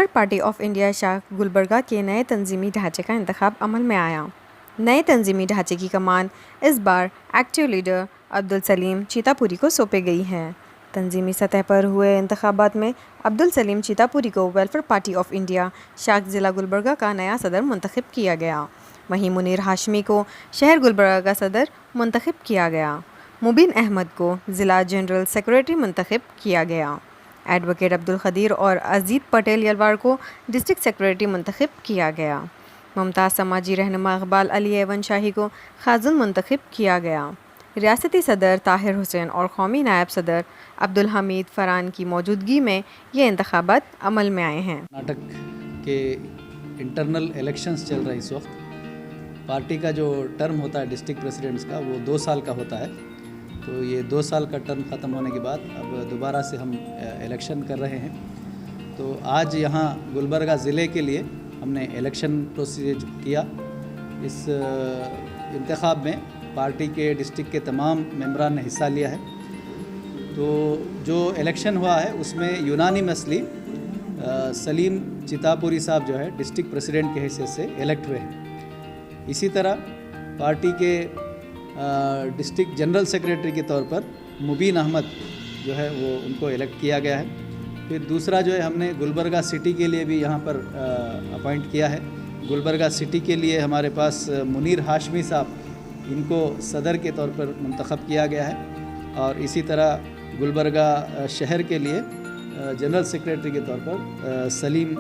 Welfare party of India शाख गुलबर्गा के नए तंजीमी ढांचे का इंतखाब अमल में आया। नए तंजीमी ढांचे की कमान इस बार एक्टिव लीडर अब्दुल सलीम चीतापुरी को सौंपी गई है। तंजीमी सतह पर हुए इंतखाबात में अब्दुल सलीम चीतापुरी को वेलफेयर पार्टी ऑफ इंडिया शाख ज़िला गुलबर्गा का नया सदर मुंतखब किया गया। वहीं मुनीर हाशमी को शहर गुलबर्गा का सदर मुंतखब किया गया। मुबीन अहमद को ज़िला जनरल सेक्रेटरी मुंतखब किया गया। एडवोकेट अब्दुल खदीर और अजीत पटेल यलवार को डिस्ट्रिक्ट सेक्रेटरी मुंतखब किया गया। मुमताज़ समाजी रहनुमा इकबाल अली एवन शाही को खाजुन मुंतखब किया गया। रियासती सदर ताहिर हुसैन और कौमी नायब सदर अब्दुल हमीद फ़रान की मौजूदगी में ये इंतखाबात अमल में आए हैं। कर्नाटक के इंटरनल इलेक्शंस चल रहे इस वक्त। पार्टी का जो टर्म होता है डिस्ट्रिक्ट प्रेसिडेंट्स का वो 2 साल का होता है। तो ये 2 साल का टर्म ख़त्म होने के बाद अब दोबारा से हम इलेक्शन कर रहे हैं। तो आज यहाँ गुलबर्गा ज़िले के लिए हमने इलेक्शन प्रोसीजर किया। इस इंतखाब में पार्टी के डिस्ट्रिक्ट के तमाम मेंबरान ने हिस्सा लिया है। तो जो इलेक्शन हुआ है उसमें यूनानिमसली सलीम चितापुरी साहब जो है डिस्ट्रिक्ट प्रेसिडेंट के हैसियत से इलेक्ट हुए हैं। इसी तरह पार्टी के डिस्ट्रिक्ट जनरल सेक्रेटरी के तौर पर मुबीन अहमद जो है वो उनको इलेक्ट किया गया है। फिर दूसरा जो है हमने गुलबर्गा सिटी के लिए भी यहाँ पर अपॉइंट किया है। गुलबर्गा सिटी के लिए हमारे पास मुनीर हाशमी साहब, इनको सदर के तौर पर मुंतखब किया गया है। और इसी तरह गुलबर्गा शहर के लिए जनरल सेक्रेटरी के तौर पर सलीम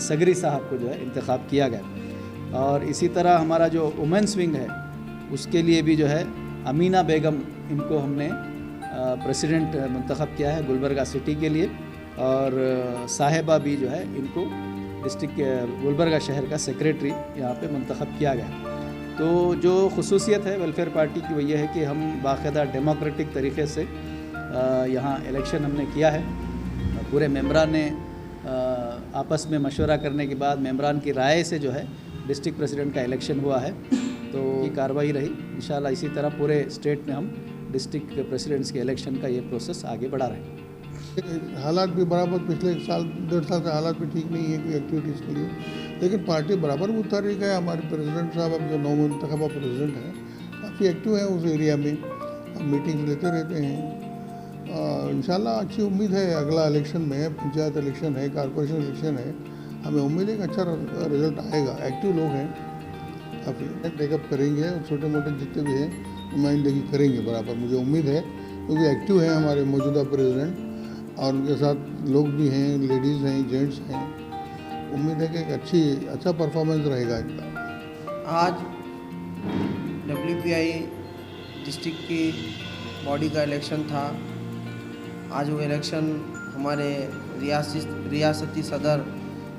सगरी साहब को जो है इंतखाब किया गया। और इसी तरह हमारा जो वुमेंस विंग है उसके लिए भी जो है अमीना बेगम, इनको हमने प्रेसिडेंट मुंतखब किया है गुलबर्गा सिटी के लिए। और साहिबा भी जो है इनको डिस्ट्रिक्ट गुलबर्गा शहर का सेक्रेटरी यहाँ पे मुंतखब किया गया। तो जो खुसूसियत है वेलफेयर पार्टी की वो ये है कि हम बाकायदा डेमोक्रेटिक तरीके से यहाँ इलेक्शन हमने किया है। पूरे मेंबरान ने आपस में मशवरा करने के बाद मेंबरान की राय से जो है डिस्ट्रिक्ट प्रेसिडेंट का इलेक्शन हुआ है। तो ये कार्रवाई रही। इंशाल्लाह इसी तरह पूरे स्टेट में हम डिस्ट्रिक्ट प्रेसिडेंट्स के इलेक्शन का ये प्रोसेस आगे बढ़ा रहे हैं। हालात भी बराबर पिछले 1.5 साल से हालात भी ठीक नहीं है कोई एक्टिविटीज़ के लिए, लेकिन पार्टी बराबर उतर रही है। हमारे प्रेसिडेंट साहब अब जो नौ मुंतखबा प्रेसिडेंट हैं काफ़ी एक्टिव हैं उस एरिया में, हम मीटिंग्स लेते रहते हैं। इंशाल्लाह अच्छी उम्मीद है। अगला इलेक्शन में पंचायत इलेक्शन है, कॉरपोरेशन इलेक्शन है, हमें उम्मीद है कि अच्छा रिजल्ट आएगा। एक्टिव लोग हैं, काफ़ी टेकअप करेंगे, छोटे मोटे जितने भी हैं नुमाइंदगी करेंगे बराबर, मुझे उम्मीद है, क्योंकि एक्टिव हैं हमारे मौजूदा प्रेसिडेंट और उनके साथ लोग भी हैं, लेडीज़ हैं, जेंट्स हैं। उम्मीद है कि एक अच्छा परफॉर्मेंस रहेगा इनका। आज WPI डिस्ट्रिक्ट की बॉडी का इलेक्शन था। आज वो इलेक्शन हमारे रियासती सदर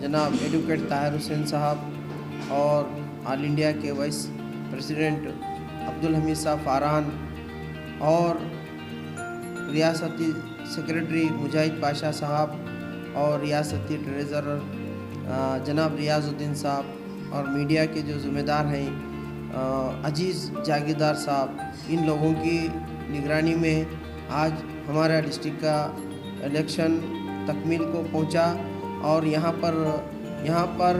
जनाब एडवोकेट ताहिर हुसैन साहब और ऑल इंडिया के वाइस प्रेसिडेंट अब्दुल हमीद साहब फ़रान और रियासती सेक्रेटरी मुजाहिद पाशा साहब और रियासती ट्रेज़रर जनाब रियाजुद्दीन साहब और मीडिया के जो ज़िम्मेदार हैं अजीज़ जागीरदार साहब, इन लोगों की निगरानी में आज हमारा डिस्ट्रिक्ट का इलेक्शन तकमील को पहुंचा। और यहाँ पर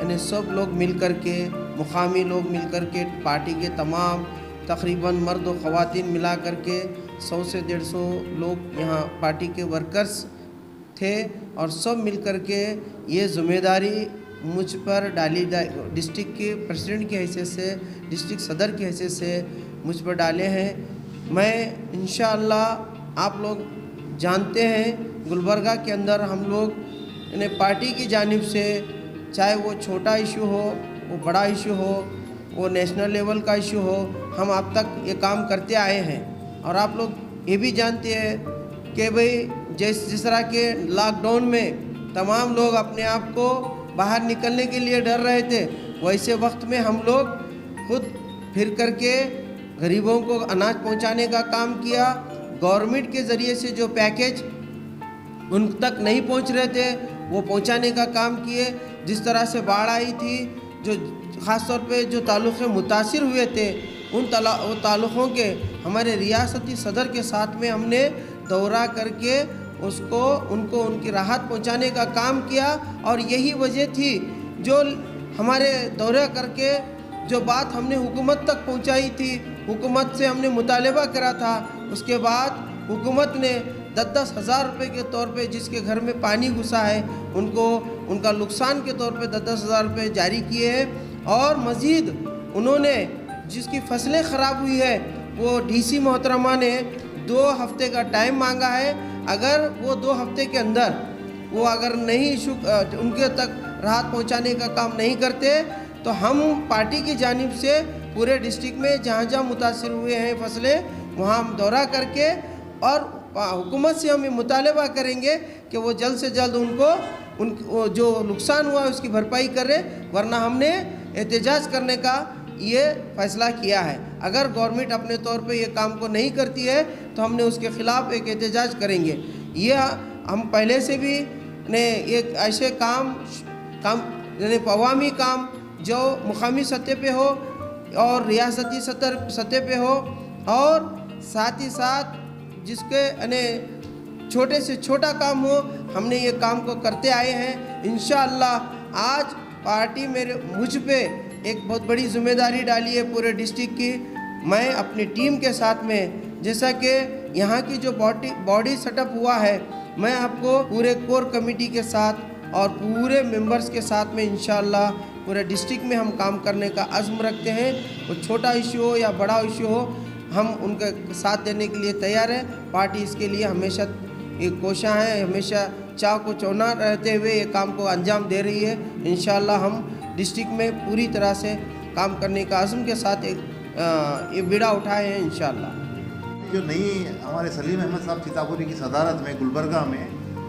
यानी सब लोग मिल कर के, मुकामी लोग मिल कर के, पार्टी के तमाम तकरीबन मर्द और ख़वातीन मिला कर के 100 से 150 लोग यहाँ पार्टी के वर्कर्स थे। और सब मिल कर के ये ज़िम्मेदारी मुझ पर डाली, डिस्ट्रिक्ट के प्रेसिडेंट की हैसियत से, डिस्ट्रिक्ट सदर की हैसियत से मुझ पर डाले हैं। मैं इंशाअल्लाह, आप लोग जानते हैं गुलबर्गा के अंदर हम लोग यानी पार्टी की जानिब से, चाहे वो छोटा इशू हो, वो बड़ा इशू हो, वो नेशनल लेवल का इशू हो, हम अब तक ये काम करते आए हैं। और आप लोग ये भी जानते हैं कि भाई जिस तरह के लॉकडाउन में तमाम लोग अपने आप को बाहर निकलने के लिए डर रहे थे, वैसे वक्त में हम लोग खुद फिर करके गरीबों को अनाज पहुंचाने का काम किया। गवर्नमेंट के ज़रिए से जो पैकेज उन तक नहीं पहुंच रहे थे वो पहुंचाने का काम किए। जिस तरह से बाढ़ आई थी, जो ख़ास तौर पे जो तालुक़े मुतासिर हुए थे, उन तालुक़ों के हमारे रियासती सदर के साथ में हमने दौरा करके उनको उनकी राहत पहुंचाने का काम किया। और यही वजह थी जो हमारे दौरा करके जो बात हमने हुकूमत तक पहुंचाई थी, हुकूमत से हमने मुतालबा करा था, उसके बाद हुकूमत ने 10-10 हज़ार रुपये के तौर पे जिसके घर में पानी घुसा है उनको उनका नुकसान के तौर पे 10-10 हज़ार रुपये जारी किए हैं। और मज़ीद उन्होंने जिसकी फसलें ख़राब हुई है वो डीसी मोहतरमा ने 2 हफ्ते का टाइम मांगा है। अगर वो 2 हफ्ते के अंदर वो अगर नहीं उनके तक राहत पहुंचाने का काम नहीं करते तो हम पार्टी की जानिब से पूरे डिस्ट्रिक्ट में जहां जहां मुतासिर हुए हैं फसलें वहां हम दौरा करके और हुकूमत से हम ये मुतालबा करेंगे कि वो जल्द से जल्द उनको जो नुकसान हुआ है उसकी भरपाई करे, वरना हमने एहतजाज करने का ये फ़ैसला किया है। अगर गवर्नमेंट अपने तौर पे ये काम को नहीं करती है तो हमने उसके ख़िलाफ़ एक एहतजाज करेंगे। ये हम पहले से भी ने एक ऐसे काम यानी अवामी काम जो मुकामी सतह पे हो और रियासती सतह पे हो और साथ ही साथ जिसके यानी छोटे से छोटा काम हो, हमने ये काम को करते आए हैं। इंशाअल्लाह आज पार्टी मुझ पे एक बहुत बड़ी जिम्मेदारी डाली है पूरे डिस्ट्रिक्ट की। मैं अपनी टीम के साथ में, जैसा कि यहाँ की जो बॉडी सेटअप हुआ है, मैं आपको पूरे कोर कमेटी के साथ और पूरे मेंबर्स के साथ में इंशाअल्लाह पूरे डिस्ट्रिक्ट में हम काम करने का अज़्म रखते हैं। वो छोटा इशू हो या बड़ा इशू हो, हम उनका साथ देने के लिए तैयार है। पार्टी इसके लिए हमेशा एक कोशा है, हमेशा चाव को चौना रहते हुए ये काम को अंजाम दे रही है। इंशाअल्लाह हम डिस्ट्रिक्ट में पूरी तरह से काम करने का अज़्म के साथ ये बीड़ा उठाए हैं इंशाअल्लाह। जो नई हमारे सलीम अहमद साहब चितापुरी की सदारत में गुलबर्गा में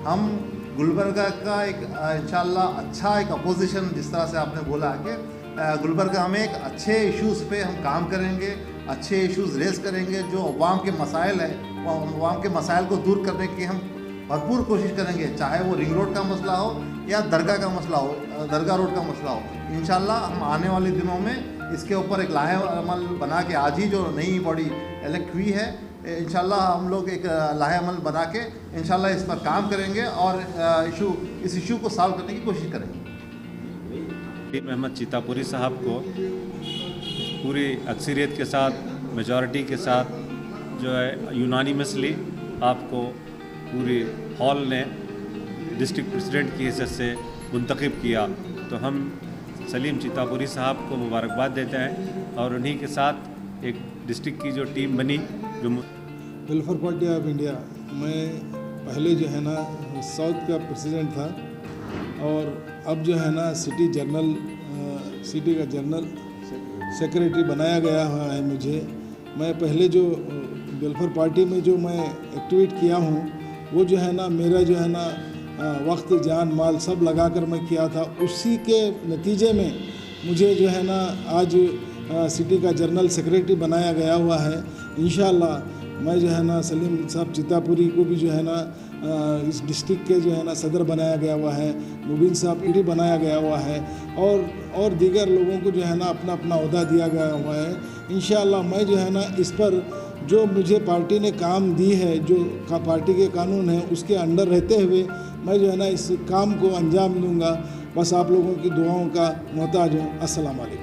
हम गुलबर्गा का एक इंशाअल्लाह अच्छा एक अपोजिशन, जिस तरह से आपने बोला कि गुलबर्गा में एक अच्छे इश्यूज़ पे हम काम करेंगे, अच्छे इश्यूज़ रेस करेंगे। जो अवाम के मसाइल है वो अवाम के मसाइल को दूर करने की हम भरपूर कोशिश करेंगे, चाहे वो रिंग रोड का मसला हो या दरगाह का मसला हो, दरगाह रोड का मसला हो। इंशाअल्लाह हम आने वाले दिनों में इसके ऊपर एक लाहे अमल बना के, आज ही जो नई बॉडी इलेक्ट हुई है, इंशाअल्लाह हम लोग एक लाहे अमल बना के इंशाअल्लाह इस पर काम करेंगे और इस इशू को सॉल्व करने की कोशिश करेंगे। सलीम अहमद चितापुरी साहब को पूरी अक्सरियत के साथ, मेजॉरिटी के साथ जो है यूनानिमसली आपको पूरी हॉल ने डिस्ट्रिक्ट प्रेसिडेंट की हैसियत से मुंतखब किया। तो हम सलीम चितापुरी साहब को मुबारकबाद देते हैं और उन्हीं के साथ एक डिस्ट्रिक्ट की जो टीम बनी जो वेलफेयर पार्टी ऑफ इंडिया, मैं पहले जो है ना साउथ का प्रेसिडेंट था और अब जो है ना सिटी का जनरल सेक्रेटरी बनाया गया हुआ है मुझे। मैं पहले जो वेलफेयर पार्टी में जो मैं एक्टिवेट किया हूँ वो जो है ना मेरा जो है ना वक्त, जान, माल सब लगाकर मैं किया था। उसी के नतीजे में मुझे जो है ना आज सिटी का जनरल सेक्रेटरी बनाया गया हुआ है। इंशाअल्लाह मैं जो है ना सलीम साहब चितापुरी को भी जो है ना इस डिस्ट्रिक्ट के जो है ना सदर बनाया गया हुआ है, मुबीन साहब को भी बनाया गया हुआ है और दीगर लोगों को जो है ना अपना अपना ओहदा दिया गया हुआ है। इंशाअल्लाह मैं जो है ना इस पर जो मुझे पार्टी ने काम दी है, जो पार्टी के कानून है उसके अंडर रहते हुए मैं जो है ना इस काम को अंजाम दूंगा। बस आप लोगों की दुआओं का मोहताज हूँ। अस्सलाम वालेकुम।